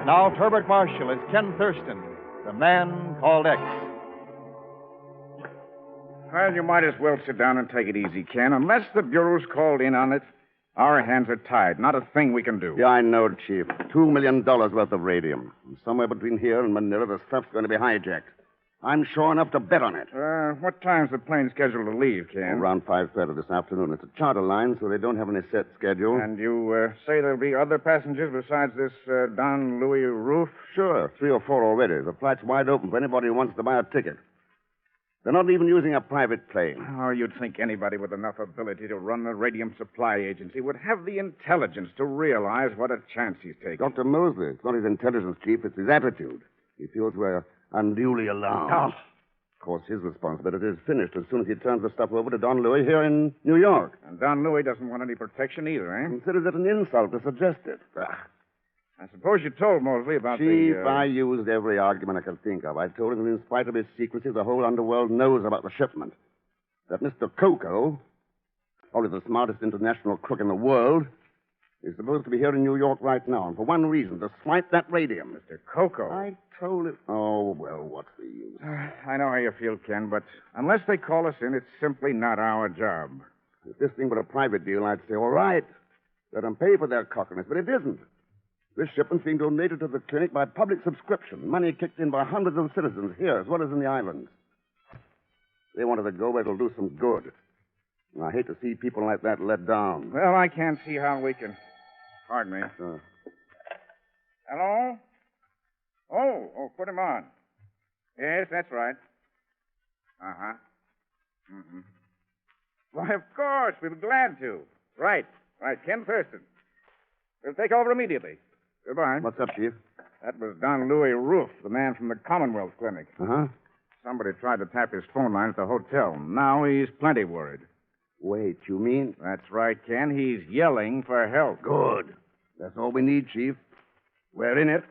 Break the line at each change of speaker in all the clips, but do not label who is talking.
Now, Herbert Marshall as Ken Thurston, the man called X.
Well, you might as well sit down and take it easy, Ken. Unless the Bureau's called in on it, our hands are tied. Not a thing we can do.
Yeah, I know, Chief. $2 million worth of radium. Somewhere between here and Manila, the stuff's going to be hijacked. I'm sure enough to bet on it.
What time's the plane scheduled to leave, Ken?
Around 5:30 this afternoon. It's a charter line, so they don't have any set schedule.
And you say there'll be other passengers besides this Don Louis Roof?
Sure, 3 or 4 already. The flight's wide open for anybody who wants to buy a ticket. They're not even using a private plane.
Oh, you'd think anybody with enough ability to run the radium supply agency would have the intelligence to realize what a chance he's taking.
Dr. Mosley, it's not his intelligence, Chief, it's his attitude. He feels we're unduly alarmed.
Oh.
Of course, his responsibility is finished as soon as he turns the stuff over to Don Louis here in New York.
And Don Louis doesn't want any protection either, eh?
Considers it an insult to suggest it.
I suppose you told Mosley about
Chief, I used every argument I could think of. I told him that in spite of his secrecy, the whole underworld knows about the shipment. That Mr. Coco, probably the smartest international crook in the world, is supposed to be here in New York right now. And for one reason, to swipe that radium.
Mr. Coco.
I told him. Oh, well, what's the use?
I know how you feel, Ken, but unless they call us in, it's simply not our job.
If this thing were a private deal, I'd say, all right, let them pay for their cockiness, but it isn't. This shipment's being donated to the clinic by public subscription, money kicked in by hundreds of citizens here as well as in the islands. They wanted to go where it'll do some good. And I hate to see people like that let down.
Well, I can't see how we can... Pardon me. Hello? Oh, put him on. Yes, that's right. Uh-huh. Mm-hmm. Why, of course, we'll be glad to. Right, Ken Thurston. We'll take over immediately. Goodbye.
What's up, Chief?
That was Don Louis Roof, the man from the Commonwealth Clinic.
Uh-huh.
Somebody tried to tap his phone line at the hotel. Now he's plenty worried.
Wait, you mean?
That's right, Ken. He's yelling for help.
Good. That's all we need, Chief. We're in it.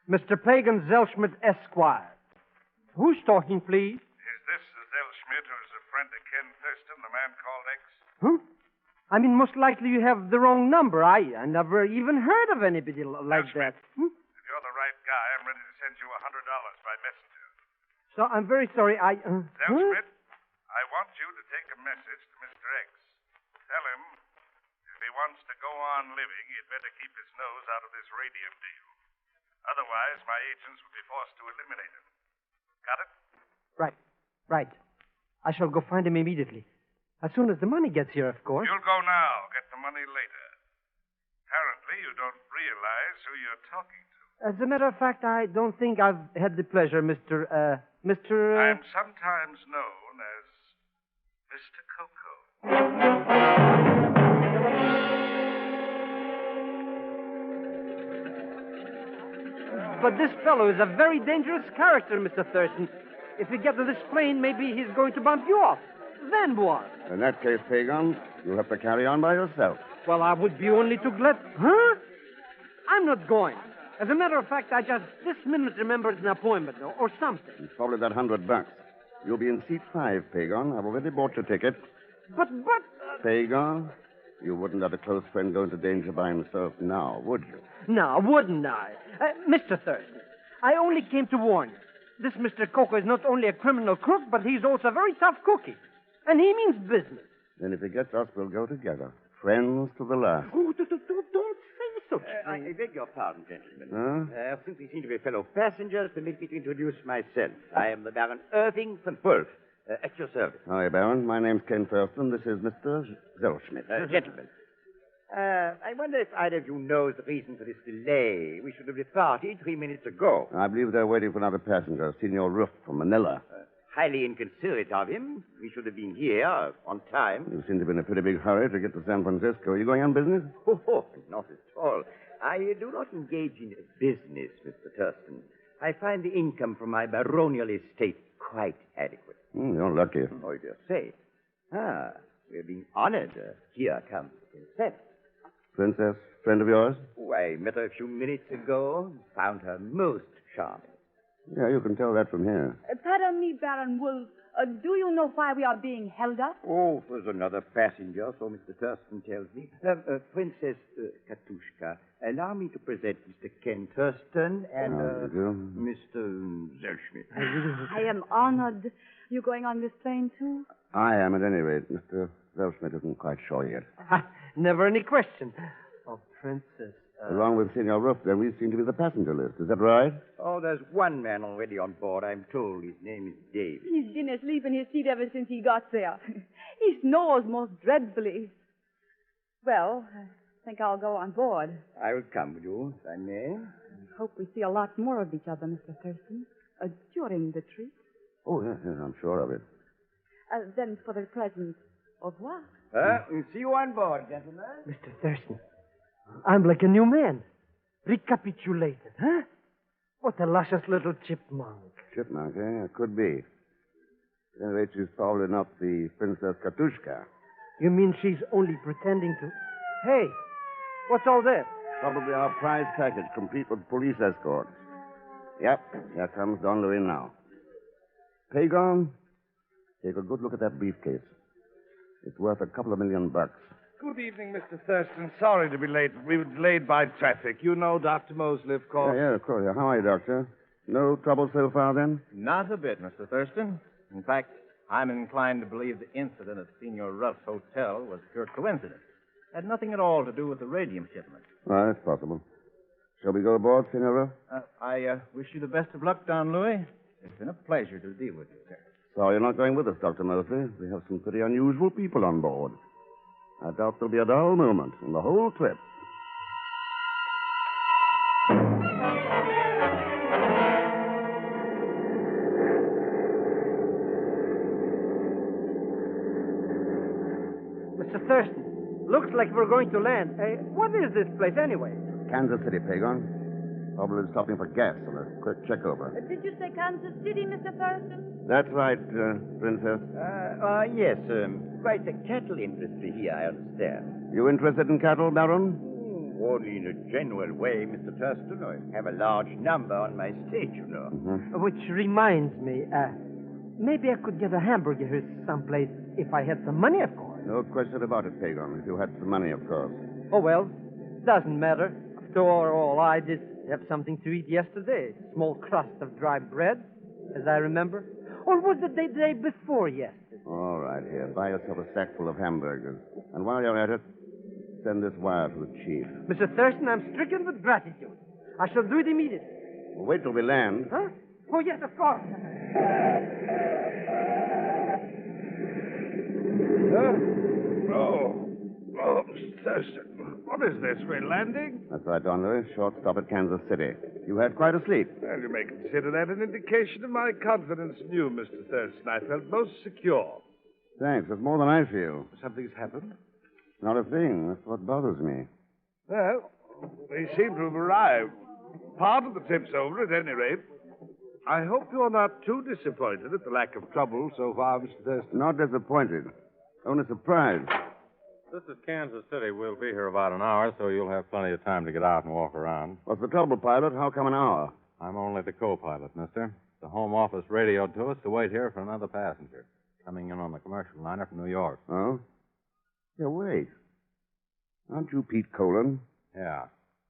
Mr. Pagan Zellschmidt, Esquire. Who's talking, please?
Is this the Zellschmidt who's a friend of Ken Thurston, the man called X?
Huh? I mean, most likely you have the wrong number. I never even heard of anybody like that.
If you're the right guy, I'm ready to send you $100 by messenger.
So I'm very sorry.
Zellschmidt, I want you to take a message to Mr. X. Tell him if he wants to go on living, he'd better keep his nose out of this radium deal. Otherwise, my agents will be forced to eliminate him. Got it?
Right. I shall go find him immediately. As soon as the money gets here, of course.
You'll go now. Get the money later. Apparently, you don't realize who you're talking to.
As a matter of fact, I don't think I've had the pleasure, Mr.
I'm sometimes known as Mr. Coco.
But this fellow is a very dangerous character, Mr. Thurston. If we get to this plane, maybe he's going to bump you off. Then what?
In that case, Pagan, you'll have to carry on by yourself.
Well, I would be only too glad. Huh? I'm not going. As a matter of fact, I just this minute remembered an appointment or something.
It's probably that $100. You'll be in seat 5, Pagan. I've already bought your ticket.
But...
Pagan, you wouldn't let a close friend go into danger by himself now, would you?
No, wouldn't I? Mr. Thurston, I only came to warn you. This Mr. Coco is not only a criminal crook, but he's also a very tough cookie. And he means business.
Then if he gets us, we'll go together. Friends to the last.
Oh, don't say such
I beg your pardon, gentlemen.
Huh?
Since we seem to be fellow passengers, permit me to introduce myself. I am the Baron Irving von Wolf, at your service.
Hi, Baron. My name's Ken Thurston. This is Mr. Zellschmidt.
Gentlemen, I wonder if either of you knows the reason for this delay. We should have departed 3 minutes ago.
I believe they're waiting for another passenger, Senor Roof from Manila.
Highly inconsiderate of him. We should have been here on time.
You seem to be in a pretty big hurry to get to San Francisco. Are you going on business?
Oh, not at all. I do not engage in business, Mr. Thurston. I find the income from my baronial estate quite adequate.
You're lucky.
Oh, you just say. We're being honored. Here comes the princess.
Princess, friend of yours?
Oh, I met her a few minutes ago. Found her most charming.
Yeah, you can tell that from here.
Pardon me, Baron Wolf. Do you know why we are being held up?
Oh, there's another passenger, so Mr. Thurston tells me. Princess Katushka, allow me to present Mr. Ken Thurston and Mr. Zelschmidt.
I am honored. You going on this train, too?
I am, at any rate. Mr. Welshmith isn't quite sure yet.
Never any question. Oh, Princess.
Along with Senor Ruff, then, we seem to be the passenger list. Is that right?
Oh, there's one man already on board, I'm told. His name is David.
He's been asleep in his seat ever since he got there. He snores most dreadfully. Well, I think I'll go on board.
I will come with you, if I may.
I hope we see a lot more of each other, Mr. Thurston, during the trip.
Oh, yes, I'm sure of it.
Then for the present, au revoir.
We'll see you on board, gentlemen.
Mr. Thurston, I'm like a new man. Recapitulated, huh? What a luscious little chipmunk.
Chipmunk, eh? It could be. At any rate, she's probably not the Princess Katushka.
You mean she's only pretending to... Hey, what's all this?
Probably our prize package, complete with police escort. Yep, here comes Don Louis now. Pagon, take a good look at that briefcase. It's worth $2 million.
Good evening, Mr. Thurston. Sorry to be late. We were delayed by traffic. You know Dr. Mosley, of course.
Yeah, of course. How are you, Doctor? No trouble so far, then?
Not a bit, Mr. Thurston. In fact, I'm inclined to believe the incident at Senor Ruff's hotel was pure coincidence. Had nothing at all to do with the radium shipment.
Well, that's possible. Shall we go aboard, Senor Ruff?
I wish you the best of luck, Don Louis. It's been a pleasure to deal with you, sir.
Sorry you're not going with us, Dr. Mosley. We have some pretty unusual people on board. I doubt there'll be a dull moment in the whole trip.
Mr. Thurston, looks like we're going to land. What is this place, anyway?
Kansas City, Pagon. Probably stopping for gas and a quick check-over.
Did you say Kansas City, Mr. Thurston?
That's right, Princess.
Yes, quite a cattle industry here, I understand.
You interested in cattle, Baron?
Only in a general way, Mr. Thurston. I have a large number on my stage, you know.
Mm-hmm.
Which reminds me, maybe I could get a hamburger here someplace if I had some money, of course.
No question about it, Pagon. If you had some money, of course.
Oh, well, doesn't matter. After all, I did have something to eat yesterday. Small crust of dry bread, as I remember. Or was it the day before yesterday?
All right, here. Buy yourself a sack full of hamburgers. And while you're at it, send this wire to the chief.
Mr. Thurston, I'm stricken with gratitude. I shall do it immediately.
Well, wait till we land.
Huh? Oh, yes, of course.
Oh, Mr. Thurston. What is this? We're landing?
That's right, Don Louis. Short stop at Kansas City. You had quite a sleep.
Well, you may consider that an indication of my confidence in you, Mr. Thurston. I felt most secure.
Thanks. That's more than I feel.
Something's happened?
Not a thing. That's what bothers me.
Well, they seem to have arrived. Part of the trip's over, at any rate. I hope you're not too disappointed at the lack of trouble so far, Mr. Thurston.
Not disappointed. Only surprised.
This is Kansas City. We'll be here about an hour, so you'll have plenty of time to get out and walk around.
What's the trouble, pilot? How come an hour?
I'm only the co-pilot, mister. The home office radioed to us to wait here for another passenger, coming in on the commercial liner from New York.
Oh? Yeah, wait. Aren't you Pete Colon?
Yeah.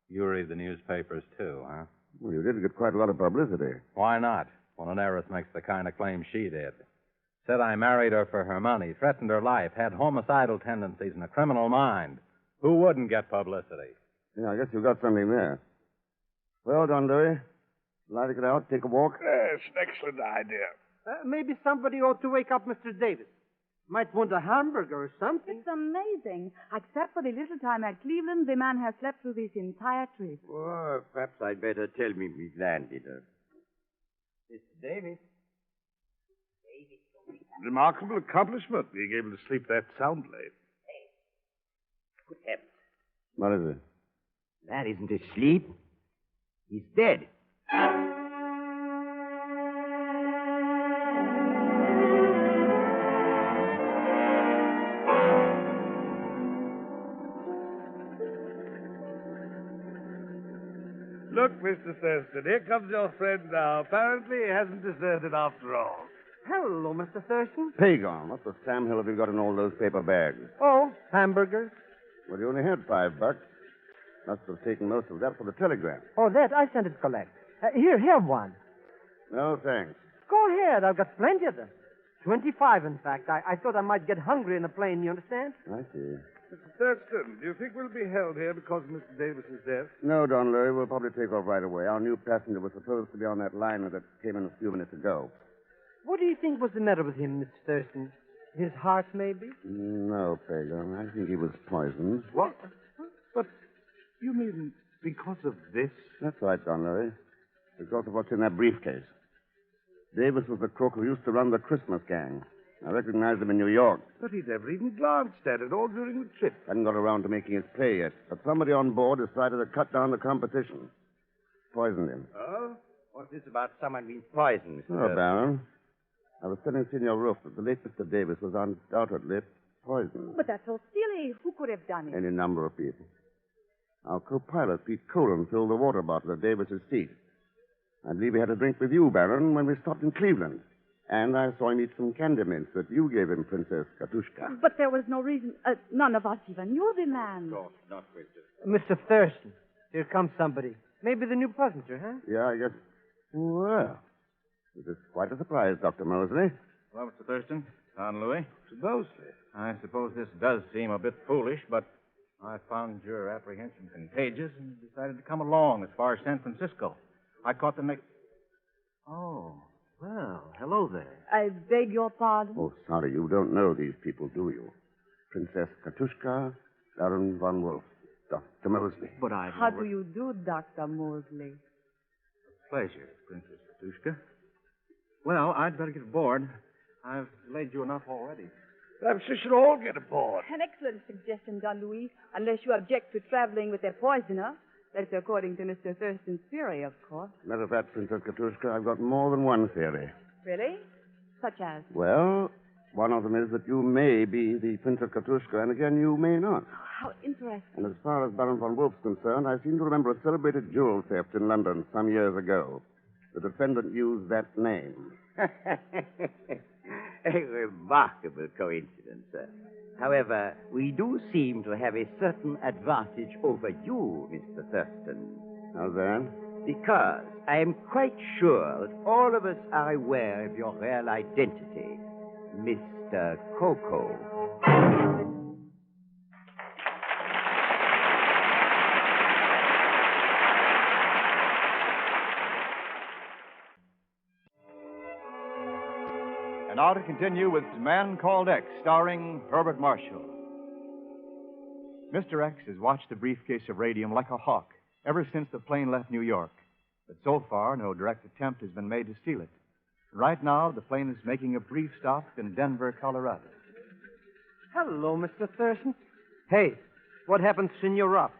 You read the newspapers, too, huh?
Well, you did get quite a lot of publicity.
Why not, when an heiress makes the kind of claim she did? Said I married her for her money, threatened her life, had homicidal tendencies and a criminal mind. Who wouldn't get publicity?
Yeah, I guess you got something there. Well, Don Louis, like to get out, take a walk?
Yes, an excellent idea.
Maybe somebody ought to wake up Mr. Davis. Might want a hamburger or something.
It's amazing. Except for the little time at Cleveland, the man has slept through this entire trip.
Well, perhaps I'd better tell me we've landed. Mr. Davis.
Remarkable accomplishment, being able to sleep that soundly.
Good heavens.
What is it?
That isn't asleep. He's dead.
Look, Mr. Thurston, here comes your friend now. Apparently he hasn't deserted after all.
Hello, Mr. Thurston.
Pagon, what the Sam Hill have you got in all those paper bags?
Oh, hamburgers.
Well, you only had $5. Must have taken most of that for the telegram.
Oh, that I sent it to collect. Here, have one.
No, thanks.
Go ahead. I've got plenty of them. 25, in fact. I thought I might get hungry in the plane, you understand?
I see.
Mr. Thurston, do you think we'll be held here because of Mr. Davis's death?
No, Don Lurie, we'll probably take off right away. Our new passenger was supposed to be on that liner that came in a few minutes ago.
What do you think was the matter with him, Mr. Thurston? His heart, maybe?
No, Pagan. I think he was poisoned.
What? But you mean because of this?
That's right, Don Lurie. Because of what's in that briefcase. Davis was the crook who used to run the Christmas gang. I recognized him in New York.
But he never even glanced at it all during the trip.
Hadn't got around to making his play yet. But somebody on board decided to cut down the competition. Poisoned him.
Oh? What's this about someone being poisoned, Mr.
No, Baron. I was telling Senor Roof that the late Mr. Davis was undoubtedly poisoned.
But that's so silly. Who could have done it?
Any number of people. Our co-pilot, Pete Cullen, filled the water bottle at Davis's seat. I believe he had a drink with you, Baron, when we stopped in Cleveland. And I saw him eat some candy mints that you gave him, Princess Katushka.
But there was no reason. None of us even knew the man.
No, not Richard.
Mr. Thurston, here comes somebody. Maybe the new passenger, huh?
Yeah, I guess. Well, this is quite a surprise, Dr. Mosley.
Well, Mr. Thurston, Don Louis.
Mostly.
I suppose this does seem a bit foolish, but I found your apprehension contagious and decided to come along as far as San Francisco. I caught the next. Oh, well, hello there.
I beg your pardon.
Oh, sorry, you don't know these people, do you? Princess Katushka, Baron von Wolf, Dr. Mosley.
But I.
How do you do, Dr. Mosley?
Pleasure, Princess Katushka. Well, I'd better get aboard. I've delayed you enough already.
Perhaps we should all get aboard.
An excellent suggestion, Don Louis, unless you object to traveling with a poisoner. That's according to Mr. Thurston's theory, of course.
Matter of fact, Princess Katushka, I've got more than one theory.
Really? Such as?
Well, one of them is that you may be the Princess Katushka, and again, you may not.
How interesting.
And as far as Baron von Wolf's concerned, I seem to remember a celebrated jewel theft in London some years ago. The defendant used that name.
A remarkable coincidence, sir. However, we do seem to have a certain advantage over you, Mr. Thurston.
How's that?
Because I am quite sure that all of us are aware of your real identity, Mr. Coco.
And now to continue with Man Called X, starring Herbert Marshall. Mr. X has watched the briefcase of radium like a hawk ever since the plane left New York. But so far, no direct attempt has been made to steal it. Right now, the plane is making a brief stop in Denver, Colorado.
Hello, Mr. Thurston. Hey, what happened to Senor Ruff?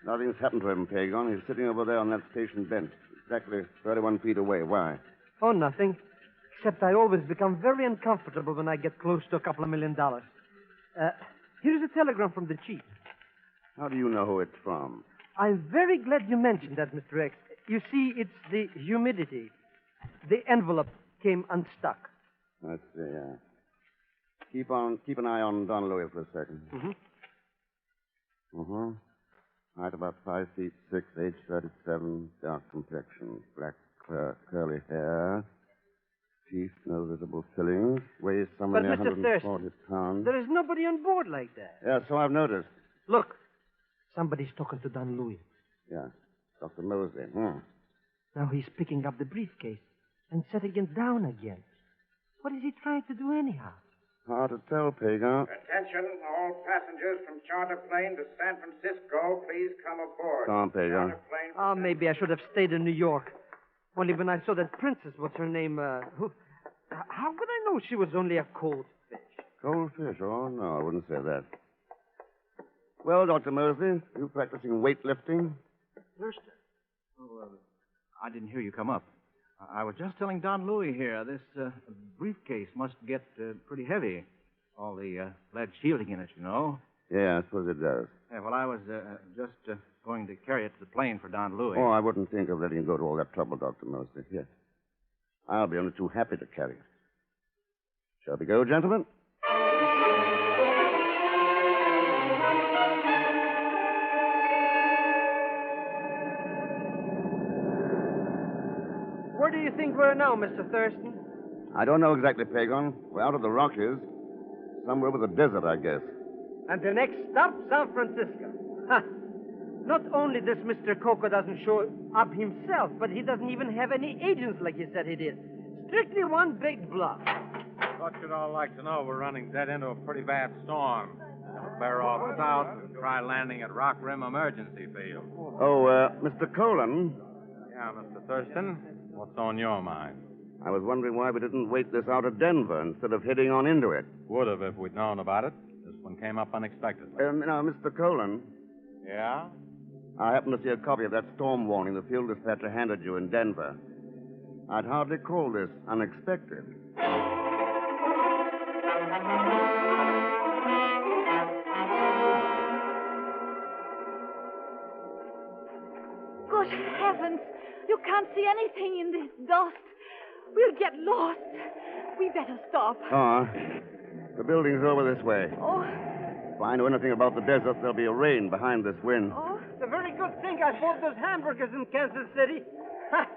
Nothing's happened to him, Pagon. He's sitting over there on that station bench, exactly 31 feet away. Why?
Oh, nothing. Except I always become very uncomfortable when I get close to $2 million. Here's a telegram from the chief.
How do you know who it's from?
I'm very glad you mentioned that, Mr. X. You see, it's the humidity. The envelope came unstuck.
Let's see, Keep an eye on Don Louis for a second. Height about 5 feet 6, age 37, dark complexion, black curly hair. Teeth, no visible fillings. Weighs somewhere near
Mr.
140 pounds.
There is nobody on board like that.
Yeah, so I've noticed.
Look, somebody's talking to Don Louis.
Yeah, Dr. Mosley.
Now he's picking up the briefcase and setting it down again. What is he trying to do anyhow?
Hard to tell, Pagan.
Attention, all passengers from charter plane to San Francisco, please come aboard.
Come on, Pagan.
Charter plane
Oh, maybe I should have stayed in New York. Only when I saw that princess, what's her name, how could I know she was only a cold fish?
Cold fish? Oh, no, I wouldn't say that. Well, Dr. Mosley, you practicing weightlifting?
Thurston. Oh, I didn't hear you come up. I was just telling Don Louis here, this briefcase must get pretty heavy. All the lead shielding in it, you know.
Yeah, I suppose it does.
Yeah, well, I was just going to carry it to the plane for Don Louis.
Oh, I wouldn't think of letting you go to all that trouble, Dr. Mosley. Yes. I'll be only too happy to carry it. Shall we go, gentlemen?
Where do you think we're now, Mr. Thurston?
I don't know exactly, Pagon. We're out of the Rockies. Somewhere with a desert, I guess.
And the next stop, San Francisco. Ha! Not only this Mr. Coco doesn't show up himself, but he doesn't even have any agents like he said he did. Strictly one big bluff.
Thought you'd all like to know we're running dead into a pretty bad storm. We'll bear off south and try landing at Rock Rim Emergency Field.
Oh, Mr. Colon.
Yeah, Mr. Thurston, what's on your mind?
I was wondering why we didn't wait this out of Denver instead of heading on into it.
Would have if we'd known about it. This one came up unexpectedly.
Now, Mr. Colon.
Yeah?
I happened to see a copy of that storm warning the field dispatcher handed you in Denver. I'd hardly call this unexpected.
Good heavens. You can't see anything in this dust. We'll get lost. We better stop.
Oh, the building's over this way.
Oh,
If I know anything about the desert, there'll be a rain behind this wind.
oh.
It's a very good thing I bought those hamburgers in Kansas City. Ha!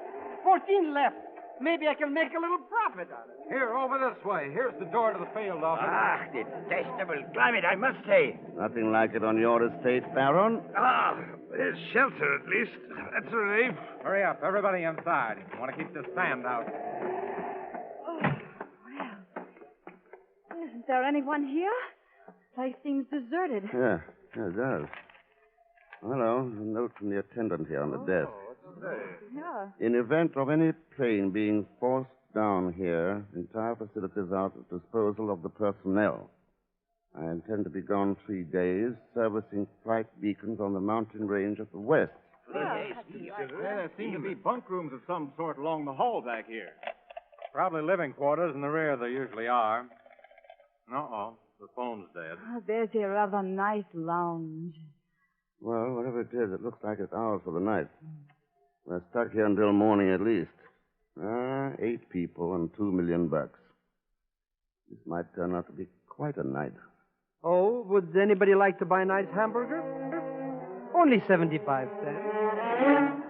14 left. Maybe I can make a little profit on it.
Here, over this way. Here's the door to the field office.
Ah, detestable climate, I must say.
Nothing like it on your estate, Baron.
Ah, there's shelter at least. That's a relief.
Hurry up, everybody inside. You want to keep this sand out.
Oh, well. Isn't there anyone here? The place seems deserted.
Yeah, it does. Hello, a note from the attendant here on the desk.
Yeah.
In event of any plane being forced down here, entire facilities are at the disposal of the personnel. I intend to be gone 3 days, servicing flight beacons on the mountain range at the west.
Yeah, there seem to be bunk rooms of some sort along the hall back here.
Probably living quarters in the rear, they usually are. Uh-oh, the phone's dead.
Oh, there's a rather nice lounge.
Well, whatever it is, it looks like it's ours for the night. We're stuck here until morning at least. 8 people and $2 million. This might turn out to be quite a night.
Oh, would anybody like to buy a nice hamburger? Only 75 cents.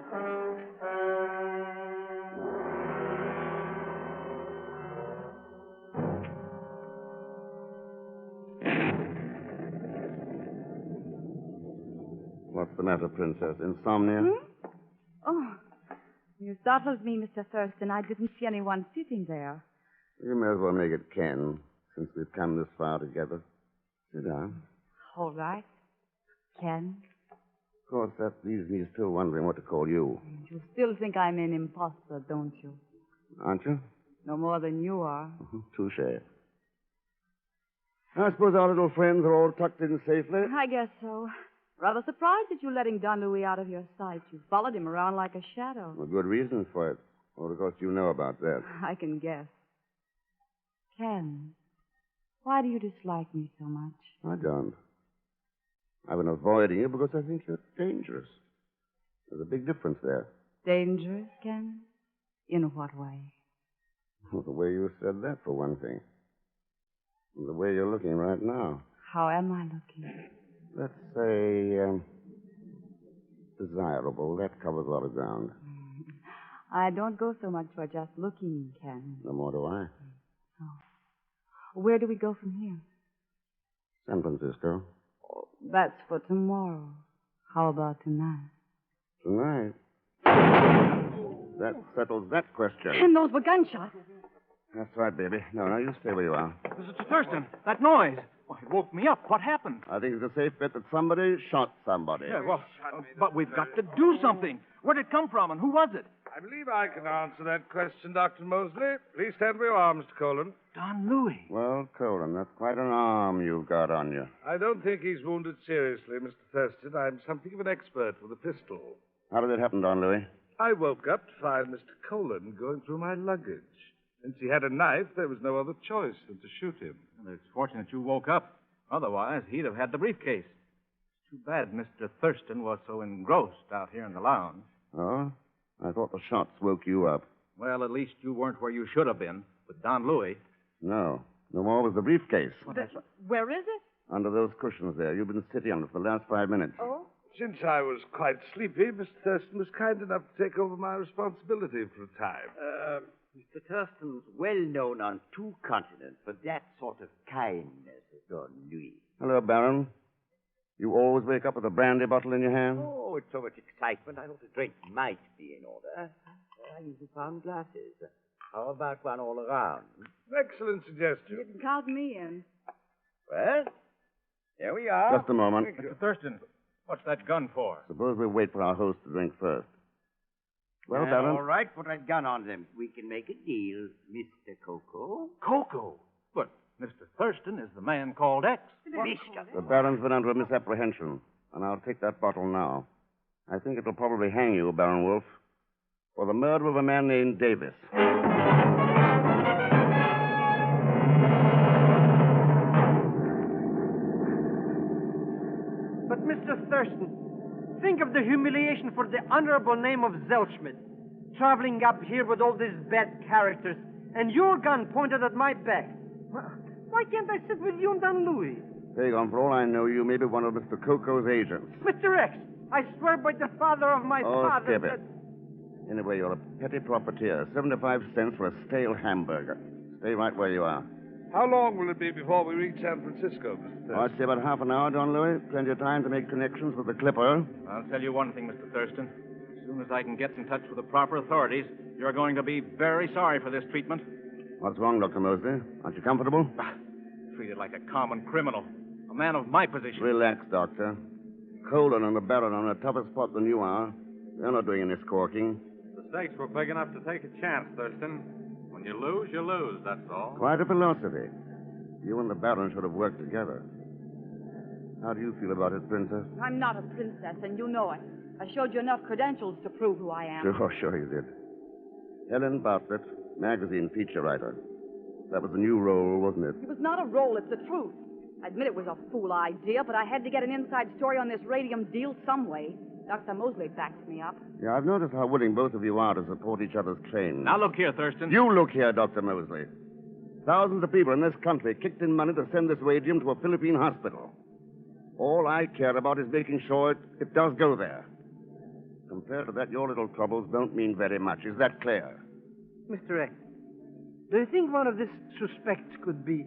What's the matter, Princess? Insomnia?
Oh, you startled me, Mr. Thurston. I didn't see anyone sitting there.
You may as well make it Ken, since we've come this far together. Sit down.
All right. Ken,
Of course, that leaves me still wondering what to call you.
you still think I'm an imposter, don't you?
Aren't you?
No more than you are.
Touche. I suppose our little friends are all tucked in safely.
I guess so. Rather surprised at you letting Don Louis out of your sight. You followed him around like a shadow.
Well, good reasons for it. Well, of course, you know about that.
I can guess. Ken, why do you dislike me so much?
I don't. I've been avoiding you because I think you're dangerous. There's a big difference there.
Dangerous, Ken? In what way?
Well, the way you said that, for one thing. And the way you're looking right now.
How am I looking?
Let's say, desirable. That covers a lot of ground.
I don't go so much for just looking, Ken.
No more do I.
Where do we go from here?
San Francisco.
That's for tomorrow. How about tonight?
Tonight. That settles that question.
And those were gunshots.
That's right, baby. No, you stay where you are.
Mr. Thurston, that noise. Why, it woke me up. What happened?
I think it's a safe bet that somebody shot somebody.
Yeah, well, but we've got to do something. Where did it come from, and who was it?
I believe I can answer that question, Dr. Mosley. Please stand where you are, Mr. Colon.
Don Louis.
Well, Colin, that's quite an arm you've got on you.
I don't think he's wounded seriously, Mr. Thurston. I'm something of an expert with a pistol.
How did it happen, Don Louis?
I woke up to find Mr. Colon going through my luggage. Since he had a knife, there was no other choice than to shoot him.
Well, it's fortunate you woke up. Otherwise, he'd have had the briefcase. Too bad Mr. Thurston was so engrossed out here in the lounge.
Oh? I thought the shots woke you up.
Well, at least you weren't where you should have been with Don Louis.
No. No more was the briefcase.
Where is it?
Under those cushions there. You've been sitting on it for the last 5 minutes.
Oh?
Since I was quite sleepy, Mr. Thurston was kind enough to take over my responsibility for a time.
Mr. Thurston's well known on 2 continents for that sort of kindness, Don Louis.
Hello, Baron. You always wake up with a brandy bottle in your hand?
Oh, it's so much excitement. I thought a drink might be in order. I usually found glasses. How about one all around?
Excellent
You
suggestion.
didn't count me in.
Well, there we are.
Just a moment.
Mr. Thurston, what's that gun for?
Suppose we wait for our host to drink first. Well, Baron.
All right, put that gun on them. We can make a deal, Mr. Coco.
Coco? But Mr. Thurston is the man called X.
Mister.
The Baron's been under a misapprehension, and I'll take that bottle now. I think it'll probably hang you, Baron Wolf, for the murder of a man named Davis.
But, Mr. Thurston, think of the humiliation for the honorable name of Zelschmidt. Traveling up here with all these bad characters, and your gun pointed at my back. Why can't I sit with you and Don Louis?
Pagon, for all I know, you may be one of Mr. Coco's agents.
Mr. X, I swear by the father of my father
skip
that...
it. Anyway, you're a petty profiteer. 75 cents for a stale hamburger. Stay right where you are.
How long will it be before we reach San Francisco, Mr. Thurston?
I'd say about half an hour, Don Louis. Plenty of time to make connections with the Clipper.
I'll tell you one thing, Mr. Thurston. As soon as I can get in touch with the proper authorities, you're going to be very sorry for this treatment.
What's wrong, Dr. Mosley? Aren't you comfortable?
Treated like a common criminal. A man of my position.
Relax, Doctor. Colin and the Baron are in a tougher spot than you are. They're not doing any scorking.
The stakes were big enough to take a chance, Thurston. When you lose, that's all.
Quite a philosophy. You and the Baron should have worked together. How do you feel about it, Princess?
I'm not a princess, and you know it. I showed you enough credentials to prove who I am.
Sure you did. Helen Bartlett, magazine feature writer. That was a new role, wasn't it?
It was not a role, it's the truth. I admit it was a fool idea, but I had to get an inside story on this radium deal some way. Dr. Mosley backs me up.
Yeah, I've noticed how willing both of you are to support each other's claims.
Now look here, Thurston.
You look here, Dr. Mosley. Thousands of people in this country kicked in money to send this radium to a Philippine hospital. All I care about is making sure it does go there. Compared to that, your little troubles don't mean very much. Is that clear?
Mr. X, do you think one of these suspects could be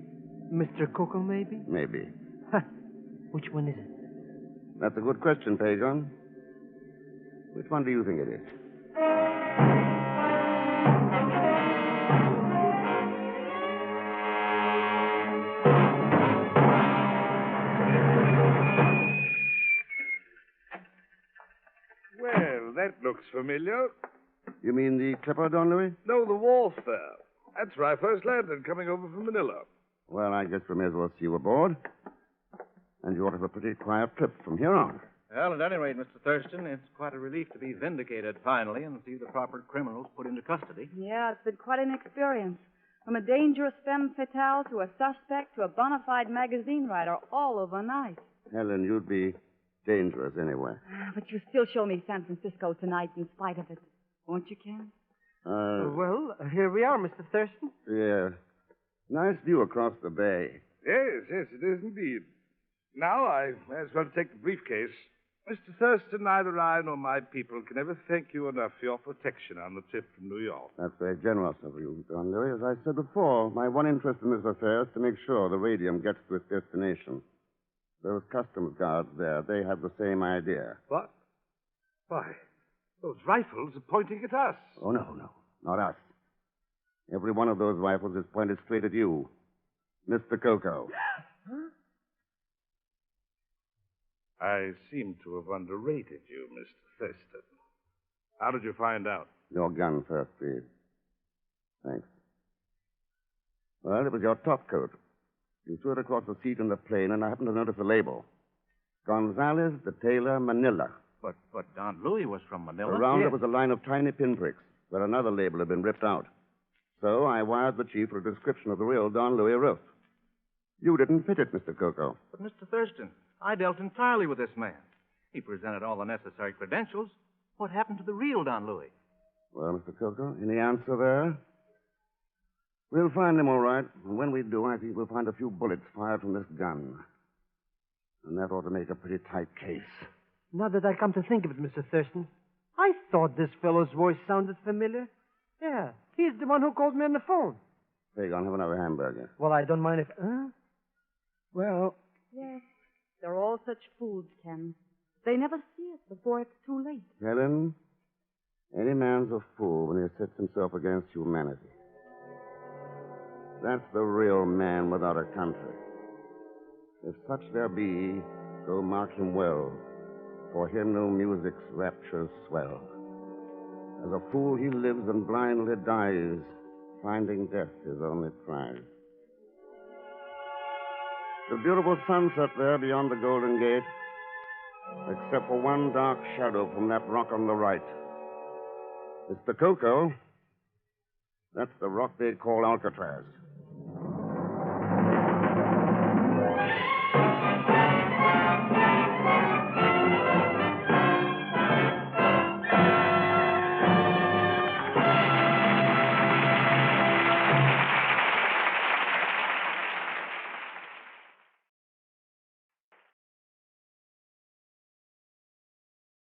Mr. Coco, maybe?
Maybe.
Which one is it?
That's a good question, Pagon. Which one do you think it is?
Well, that looks familiar.
You mean the Clipper, Don Louis?
No, the wharf there. That's where I first landed, coming over from Manila.
Well, I guess we may as well see you aboard. And you ought to have a pretty quiet trip from here on.
Well, at any rate, Mr. Thurston, it's quite a relief to be vindicated finally and see the proper criminals put into custody.
Yeah, it's been quite an experience. From a dangerous femme fatale to a suspect to a bona fide magazine writer, all overnight.
Helen, you'd be dangerous anyway.
But you still show me San Francisco tonight in spite of it. Won't you, Ken?
Well, here we are, Mr. Thurston.
Yeah. Nice view across the bay.
Yes, it is indeed. Now I may as well take the briefcase. Mr. Thurston, neither I nor my people can ever thank you enough for your protection on the trip from New York.
That's very generous of you, Don Louis. As I said before, my one interest in this affair is to make sure the radium gets to its destination. Those customs guards there, they have the same idea.
What? Why, those rifles are pointing at us.
Oh, no, not us. Every one of those rifles is pointed straight at you, Mr. Coco.
I seem to have underrated you, Mr. Thurston. How did you find out?
Your gun first, please. Thanks. Well, it was your top coat. You threw it across the seat in the plane, and I happened to notice the label. Gonzalez, the tailor, Manila.
But Don Louis was from Manila.
Around it was a line of tiny pinpricks where another label had been ripped out. So I wired the chief for a description of the real Don Louis roof. You didn't fit it, Mr. Coco.
But, Mr. Thurston, I dealt entirely with this man. He presented all the necessary credentials. What happened to the real Don Louis?
Well, Mr. Coco, any answer there? We'll find him all right. And when we do, I think we'll find a few bullets fired from this gun. And that ought to make a pretty tight case.
Now that I come to think of it, Mr. Thurston, I thought this fellow's voice sounded familiar. Yeah, he's the one who called me on the phone.
Hey, I'll have another hamburger.
Well, I don't mind if... Huh?
Well...
Yes, they're all such fools, Ken. They never see it before it's too late.
Helen, any man's a fool when he sets himself against humanity. That's the real man without a country. If such there be, go mark him well. For him no music's raptures swell. As a fool he lives and blindly dies, finding death his only prize. The beautiful sunset there beyond the Golden Gate, except for one dark shadow from that rock on the right. Mr. Coco, that's the rock they call Alcatraz.